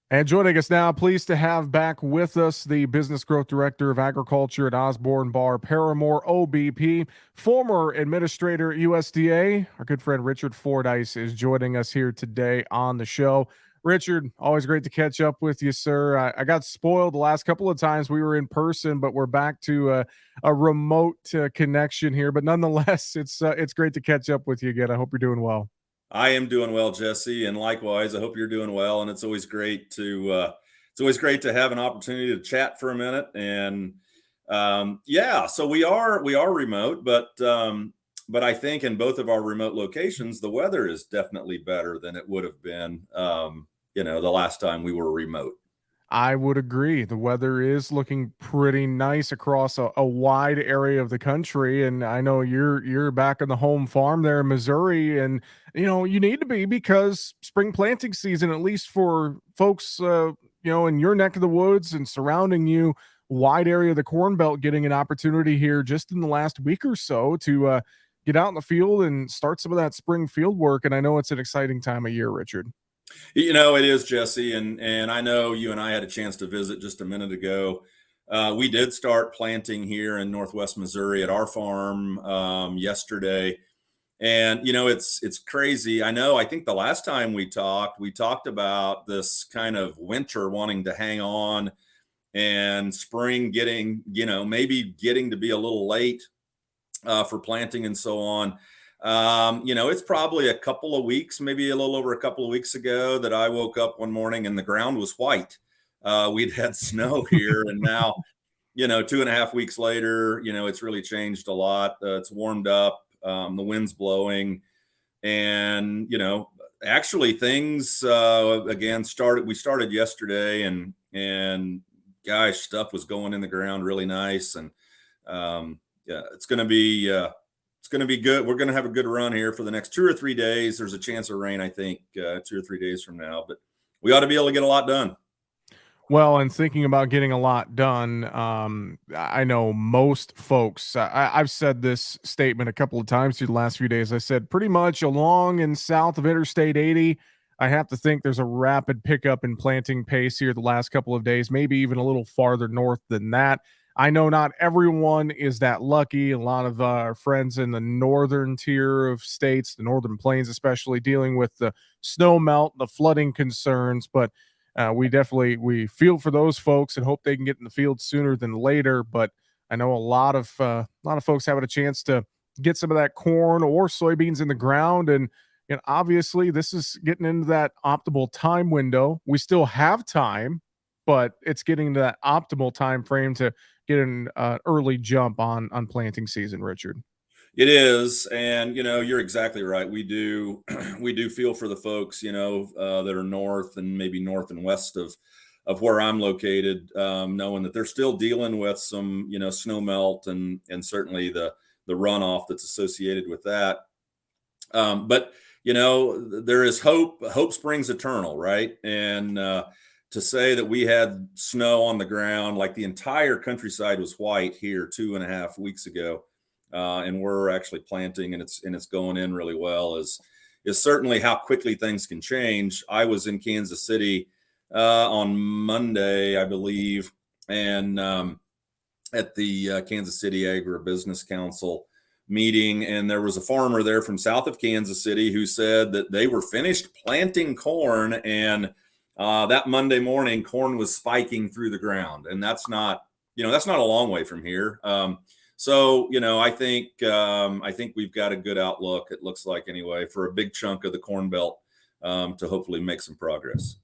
And joining us now, pleased to have back with us the Business Growth Director of Agriculture at Osborn Barr Paramore, OBP, former administrator at USDA. Our good friend Richard Fordyce is joining us here today on the show. Richard, always great to catch up with you, sir. I got spoiled the last couple of times we were in person, but we're back to a remote connection here. But nonetheless, it's great to catch up with you again. I hope you're doing well. I am doing well, Jesse, and likewise, I hope you're doing well. And it's always great to have an opportunity to chat for a minute. And yeah, so we are remote, but I think in both of our remote locations, the weather is definitely better than it would have been, the last time we were remote. I would agree. The weather is looking pretty nice across a wide area of the country, and I know you're back on the home farm there in Missouri, and you need to be because spring planting season, at least for folks, in your neck of the woods and surrounding you, wide area of the Corn Belt, getting an opportunity here just in the last week or so to get out in the field and start some of that spring field work. And I know it's an exciting time of year, Richard. It is, Jesse, and I know you and I had a chance to visit just a minute ago. We did start planting here in Northwest Missouri at our farm yesterday, and it's crazy. I know. I think the last time we talked about this kind of winter wanting to hang on, and spring getting maybe getting to be a little late for planting and so on. It's probably a couple of weeks, maybe a little over a couple of weeks ago, that I woke up one morning and the ground was white. We'd had snow here, and now, 2.5 weeks later, it's really changed a lot. It's warmed up. The wind's blowing, and actually things again started. We started yesterday, and gosh, stuff was going in the ground really nice, and yeah, it's going to be good. We're going to have a good run here for the next 2 or 3 days. There's a chance of rain, I think, 2 or 3 days from now, but we ought to be able to get a lot done. Well, and thinking about getting a lot done, I know most folks. I've said this statement a couple of times through the last few days. I said pretty much along and south of Interstate 80. I have to think there's a rapid pickup in planting pace here the last couple of days, maybe even a little farther north than that. I know not everyone is that lucky. A lot of our friends in the northern tier of states, the northern plains, especially dealing with the snow melt, the flooding concerns, but we feel for those folks and hope they can get in the field sooner than later. But I know a lot of folks having a chance to get some of that corn or soybeans in the ground, and obviously this is getting into that optimal time window. We still have time, but it's getting to that optimal time frame to get an early jump on planting season. Richard. It is, and you're exactly right. We do, we do feel for the folks, that are north and maybe north and west of where I'm located, knowing that they're still dealing with some, snow melt and certainly the runoff that's associated with that. But there is hope. Hope springs eternal, right? And to say that we had snow on the ground, like the entire countryside was white here 2.5 weeks ago, and we're actually planting, and it's going in really well, is certainly how quickly things can change. I was in Kansas City on Monday, I believe, and at the Kansas City Agribusiness Council meeting, and there was a farmer there from south of Kansas City who said that they were finished planting corn, and that Monday morning, corn was spiking through the ground, and that's not a long way from here. So I think we've got a good outlook. It looks like, anyway, for a big chunk of the Corn Belt to hopefully make some progress.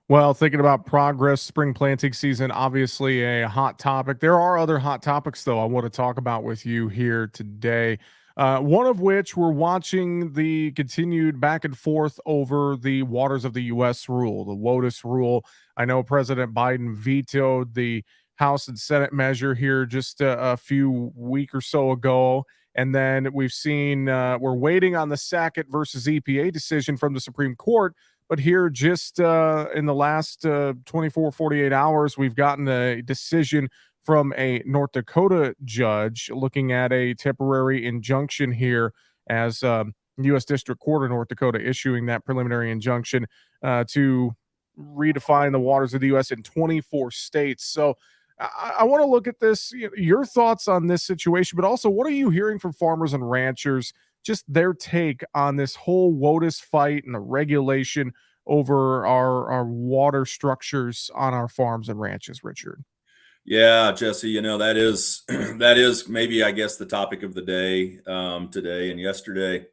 Well, thinking about progress, spring planting season, obviously a hot topic. There are other hot topics, though, I want to talk about with you here today. One of which we're watching the continued back and forth over the Waters of the U.S. rule, the WOTUS rule. I know President Biden vetoed the House and Senate measure here just a few week or so ago. And then we've seen we're waiting on the Sackett versus EPA decision from the Supreme Court. But here, just in the last 24, 48 hours, we've gotten a decision from a North Dakota judge looking at a temporary injunction here as U.S. District Court of North Dakota issuing that preliminary injunction to redefine the waters of the U.S. in 24 states. So I want to look at this, your thoughts on this situation, but also what are you hearing from farmers and ranchers, just their take on this whole WOTUS fight and the regulation over our water structures on our farms and ranches, Richard? Yeah, Jesse, that is that is maybe, I guess, the topic of the day, today and yesterday.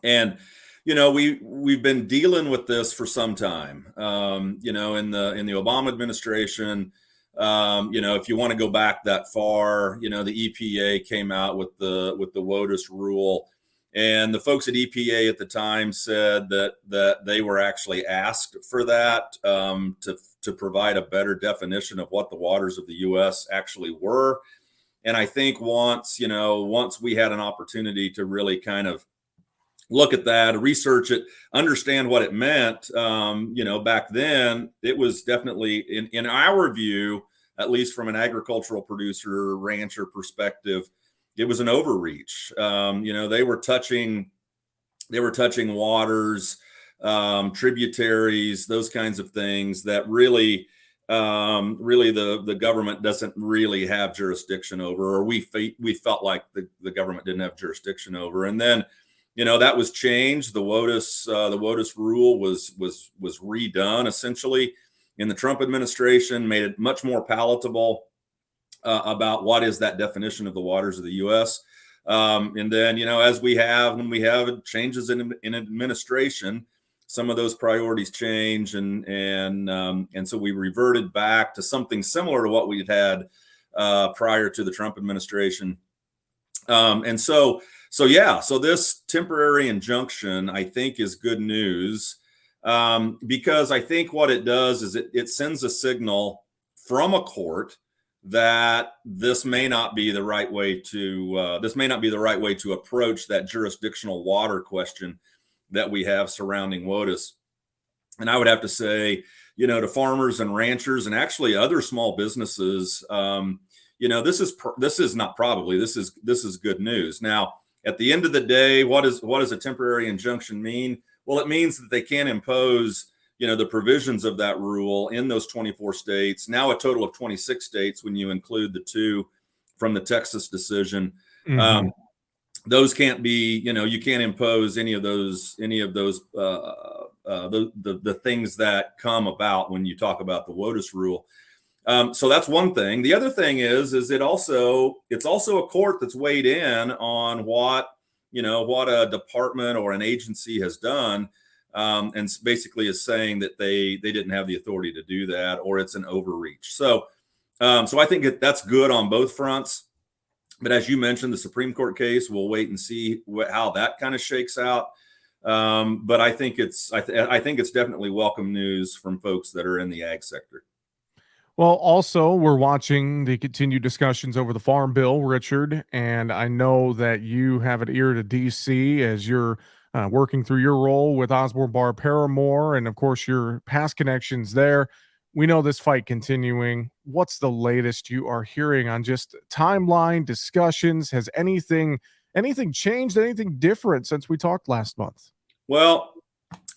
And we've been dealing with this for some time. In the Obama administration, if you want to go back that far, the EPA came out with the WOTUS rule, and the folks at EPA at the time said that they were actually asked for that, to provide a better definition of what the waters of the U.S. actually were. And I think once we had an opportunity to really kind of look at that, research it, understand what it meant, back then, it was definitely, in our view, at least from an agricultural producer, rancher perspective, it was an overreach. They were touching waters, tributaries, those kinds of things that really the government doesn't really have jurisdiction over, or we felt like the government didn't have jurisdiction over. And then that was changed. The WOTUS rule was redone essentially in the Trump administration, made it much more palatable about what is that definition of the waters of the U.S. And then when we have changes in administration, some of those priorities change, and so we reverted back to something similar to what we'd had prior to the Trump administration. So this temporary injunction, I think, is good news, because I think what it does is it sends a signal from a court that this may not be the right way to approach that jurisdictional water question that we have surrounding WOTUS. And I would have to say, to farmers and ranchers and actually other small businesses, this is good news. Now, at the end of the day, what does a temporary injunction mean? Well, it means that they can't impose, the provisions of that rule in those 24 states, now a total of 26 states when you include the 2 from the Texas decision. Mm-hmm. Those can't be, you can't impose any of those the things that come about when you talk about the WOTUS rule. So that's one thing. The other thing is it's also a court that's weighed in on what a department or an agency has done, and basically is saying that they didn't have the authority to do that, or it's an overreach. So I think that's good on both fronts. But as you mentioned, the Supreme Court case, we'll wait and see how that kind of shakes out. But I think it's definitely welcome news from folks that are in the ag sector. Well, also, we're watching the continued discussions over the Farm Bill, Richard, and I know that you have an ear to DC as you're working through your role with Osborn Barr Paramore, and of course, your past connections there. We know this fight continuing. What's the latest you are hearing on just timeline discussions? Has anything changed? Anything different since we talked last month? Well,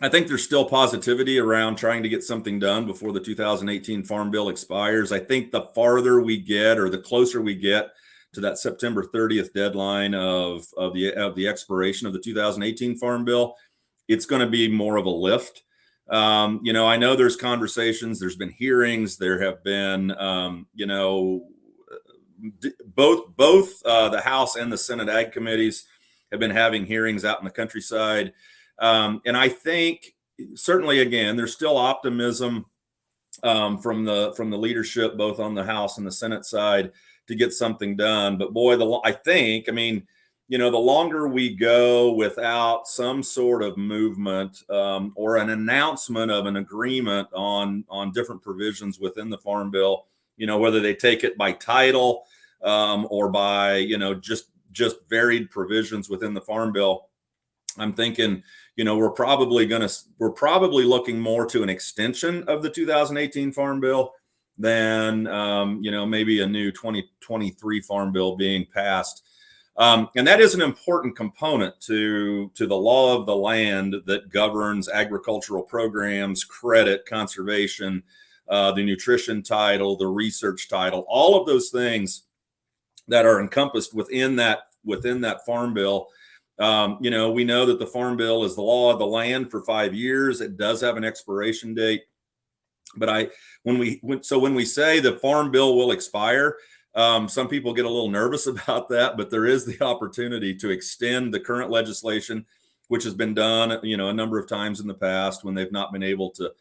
I think there's still positivity around trying to get something done before the 2018 Farm Bill expires. I think the farther we get, or the closer we get to that September 30th deadline of the expiration of the 2018 Farm Bill, it's going to be more of a lift. I know there's conversations, there's been hearings, there have been, both the House and the Senate Ag committees have been having hearings out in the countryside. And I think certainly, again, there's still optimism from the leadership, both on the House and the Senate side, to get something done. But boy, the longer we go without some sort of movement or an announcement of an agreement on different provisions within the Farm Bill, whether they take it by title or by just varied provisions within the Farm Bill, I'm thinking, we're probably looking more to an extension of the 2018 Farm Bill than maybe a new 2023 Farm Bill being passed. And that is an important component to the law of the land that governs agricultural programs, credit, conservation, the nutrition title, the research title, all of those things that are encompassed within that farm bill. We know that the farm bill is the law of the land for 5 years. It does have an expiration date, but when we say the farm bill will expire, some people get a little nervous about that, but there is the opportunity to extend the current legislation, which has been done, a number of times in the past when they've not been able to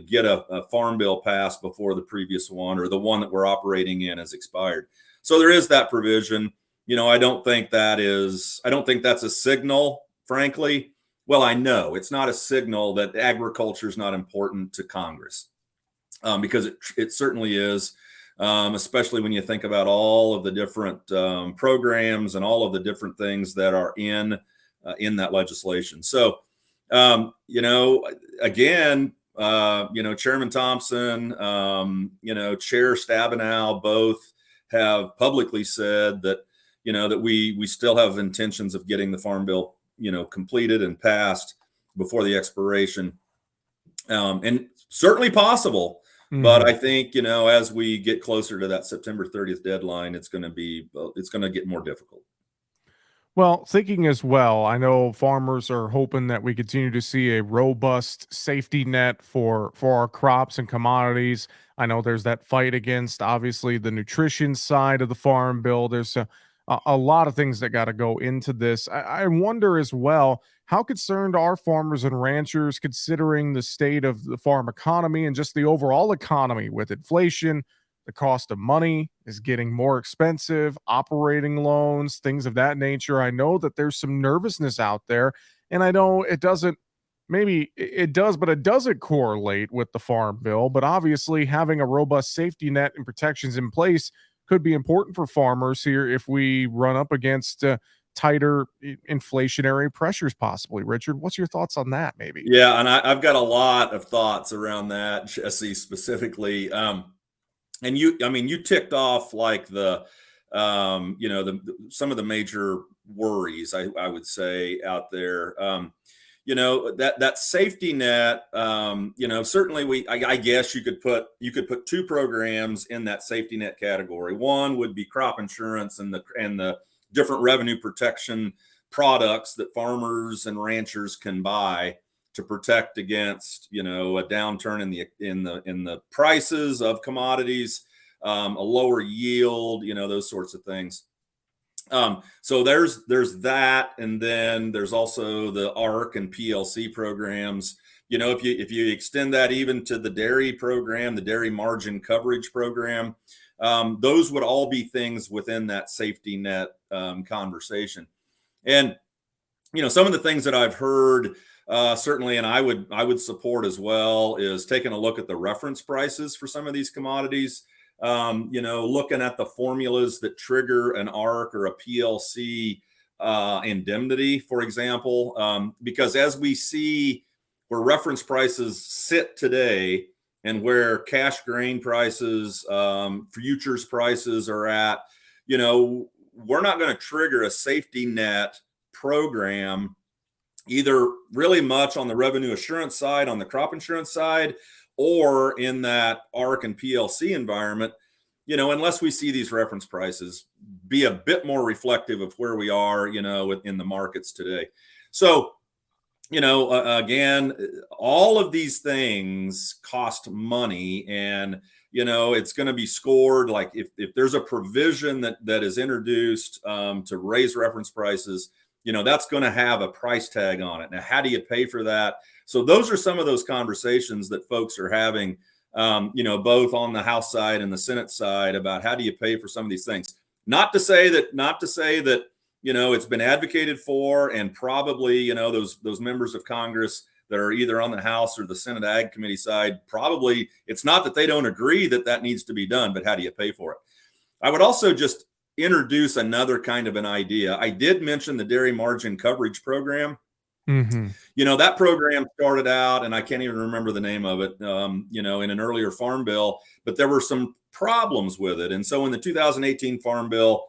get a farm bill passed before the previous one, or the one that we're operating in has expired. So there is that provision. I don't think that's a signal, frankly. Well, I know it's not a signal that agriculture is not important to Congress, because it certainly is, especially when you think about all of the different programs and all of the different things that are in that legislation. So, again, Chairman Thompson, Chair Stabenow, both have publicly said that that we still have intentions of getting the farm bill completed and passed before the expiration, and certainly possible. But I think as we get closer to that September 30th deadline, it's going to get more difficult. Well, thinking as well, I know farmers are hoping that we continue to see a robust safety net for our crops and commodities. I know there's that fight against, obviously, the nutrition side of the farm bill. There's a lot of things that got to go into this. I wonder as well, how concerned are farmers and ranchers considering the state of the farm economy and just the overall economy with inflation? The cost of money is getting more expensive, operating loans, things of that nature. I know that there's some nervousness out there, and I know it doesn't, maybe it does, but it doesn't correlate with the farm bill. But obviously, having a robust safety net and protections in place could be important for farmers here if we run up against tighter inflationary pressures, possibly. Richard, what's your thoughts on that, maybe? Yeah, and I've got a lot of thoughts around that, Jesse, specifically. And you ticked off like some of the major worries, I would say, out there. That safety net. Certainly I guess you could put two programs in that safety net category. One would be crop insurance and the different revenue protection products that farmers and ranchers can buy to protect against a downturn in the prices of commodities, a lower yield, those sorts of things. So there's that, and then there's also the ARC and PLC programs. If you extend that even to the dairy program, the dairy margin coverage program, those would all be things within that safety net conversation. And some of the things that I've heard, certainly, and I would support as well, is taking a look at the reference prices for some of these commodities. Looking at the formulas that trigger an ARC or a PLC indemnity, for example, because as we see where reference prices sit today and where cash grain prices, futures prices are at, we're not going to trigger a safety net program either really much on the revenue assurance side, on the crop insurance side, or in that ARC and PLC environment, unless we see these reference prices be a bit more reflective of where we are, in the markets today. So, again, all of these things cost money, and, it's going to be scored. Like if there's a provision that is introduced to raise reference prices, that's going to have a price tag on it. Now, how do you pay for that? So those are some of those conversations that folks are having, both on the House side and the Senate side, about how do you pay for some of these things. Not to say that it's been advocated for, and probably, those members of Congress that are either on the House or the Senate Ag Committee side, probably it's not that they don't agree that needs to be done, but how do you pay for it? I would also just introduce another kind of an idea. I did mention the dairy margin coverage program. That program started out, and I can't even remember the name of it, in an earlier farm bill, but there were some problems with it. And so in the 2018 farm bill,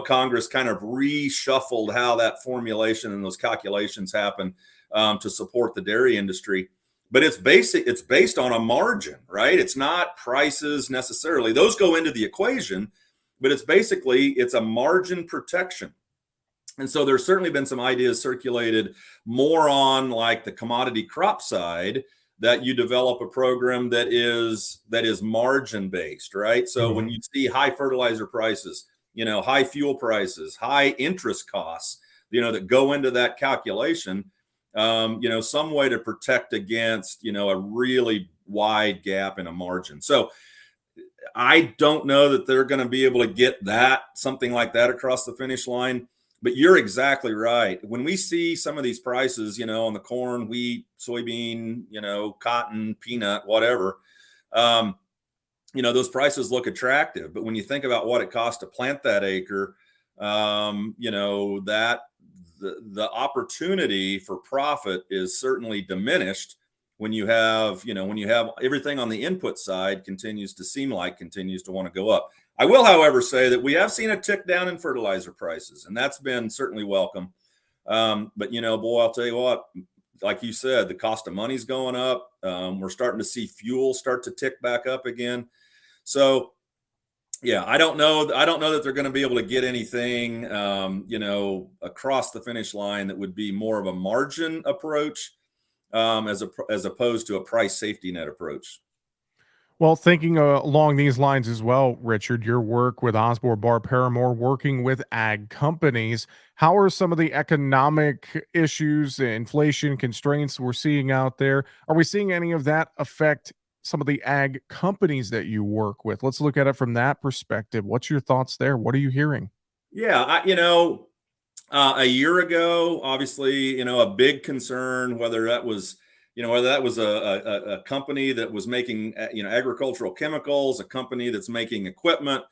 Congress kind of reshuffled how that formulation and those calculations happen to support the dairy industry. But it's based on a margin, right? It's not prices necessarily. Those go into the equation, but it's a margin protection. And so there's certainly been some ideas circulated more on like the commodity crop side, that you develop a program that is margin based, right? So when you see high fertilizer prices, high fuel prices, high interest costs, that go into that calculation, some way to protect against, a really wide gap in a margin. So I don't know that they're going to be able to get something like that across the finish line. But you're exactly right. When we see some of these prices, on the corn, wheat, soybean, cotton, peanut, whatever, those prices look attractive. But when you think about what it costs to plant that acre, that the opportunity for profit is certainly diminished when you have everything on the input side continues to want to go up. I will, however, say that we have seen a tick down in fertilizer prices, and that's been certainly welcome. But boy, I'll tell you what, like you said, the cost of money's going up. We're starting to see fuel start to tick back up again. So yeah, I don't know that they're going to be able to get anything, across the finish line that would be more of a margin approach, as opposed to a price safety net approach. Well, thinking along these lines as well, Richard, your work with Osborn Barr Paramore, working with ag companies, how are some of the economic issues, inflation constraints we're seeing out there? Are we seeing any of that affect some of the ag companies that you work with? Let's look at it from that perspective. What's your thoughts there? What are you hearing? Yeah, a year ago, obviously, a big concern, whether that was a company that was making, agricultural chemicals, a company that's making equipment,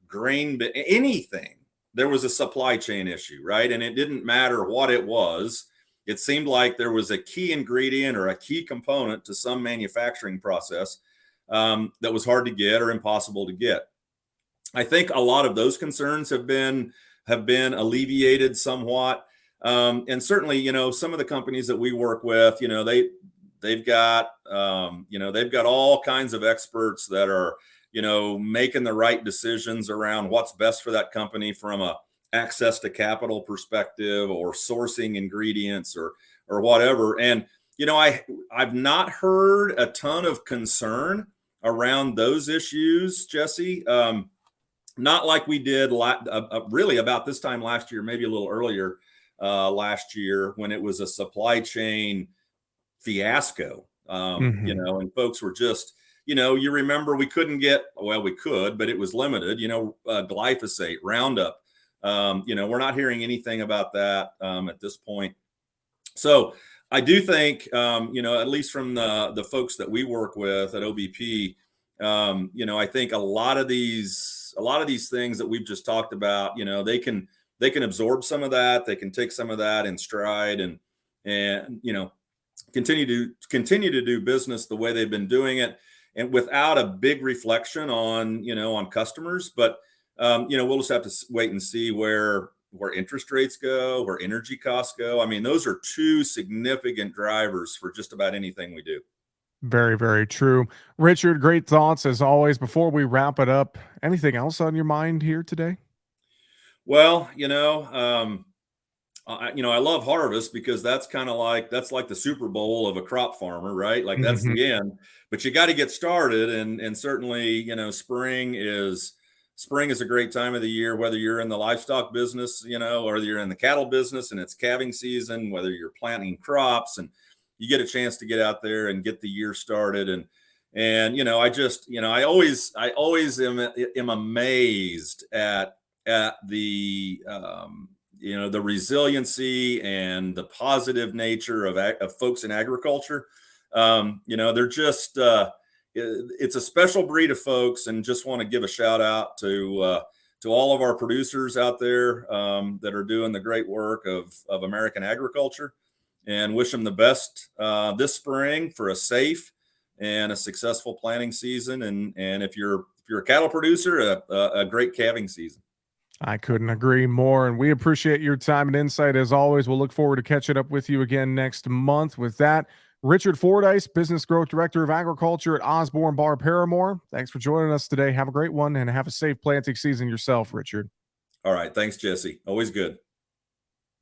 grain, anything. There was a supply chain issue, right? And it didn't matter what it was. It seemed like there was a key ingredient or a key component to some manufacturing process that was hard to get or impossible to get. I think a lot of those concerns have been alleviated somewhat. And certainly, some of the companies that we work with, they've got all kinds of experts that are, making the right decisions around what's best for that company from a access to capital perspective or sourcing ingredients or whatever. And, I've not heard a ton of concern around those issues, Jesse. Not like we did really about this time last year, maybe a little earlier last year, when it was a supply chain fiasco, and folks were just, you remember we couldn't we could, but it was limited, glyphosate, Roundup. We're not hearing anything about that at this point. So I do think, at least from the folks that we work with at OBP, I think a lot of these things that we've just talked about, they can absorb some of that. They can take some of that in stride and continue to do business the way they've been doing it, and without a big reflection on customers. But we'll just have to wait and see where interest rates go, where energy costs go. I mean, those are two significant drivers for just about anything we do. Very, very true. Richard, great thoughts as always. Before we wrap it up, anything else on your mind here today? Well, I love harvest because that's like the Super Bowl of a crop farmer, right? Like that's the end, but you got to get started. And certainly, spring is a great time of the year, whether you're in the livestock business, or you're in the cattle business and it's calving season, whether you're planting crops, and you get a chance to get out there and get the year started. And I always am amazed at the the resiliency and the positive nature of folks in agriculture. They're just it's a special breed of folks, and just want to give a shout out to all of our producers out there that are doing the great work of American agriculture, and wish them the best this spring for a safe and a successful planting season. And if you're you're a cattle producer, a great calving season. I couldn't agree more. And we appreciate your time and insight as always. We'll look forward to catching up with you again next month. With that, Richard Fordyce, Business Growth Director of Agriculture at Osborn Barr Paramore. Thanks for joining us today. Have a great one and have a safe planting season yourself, Richard. All right. Thanks, Jesse. Always good.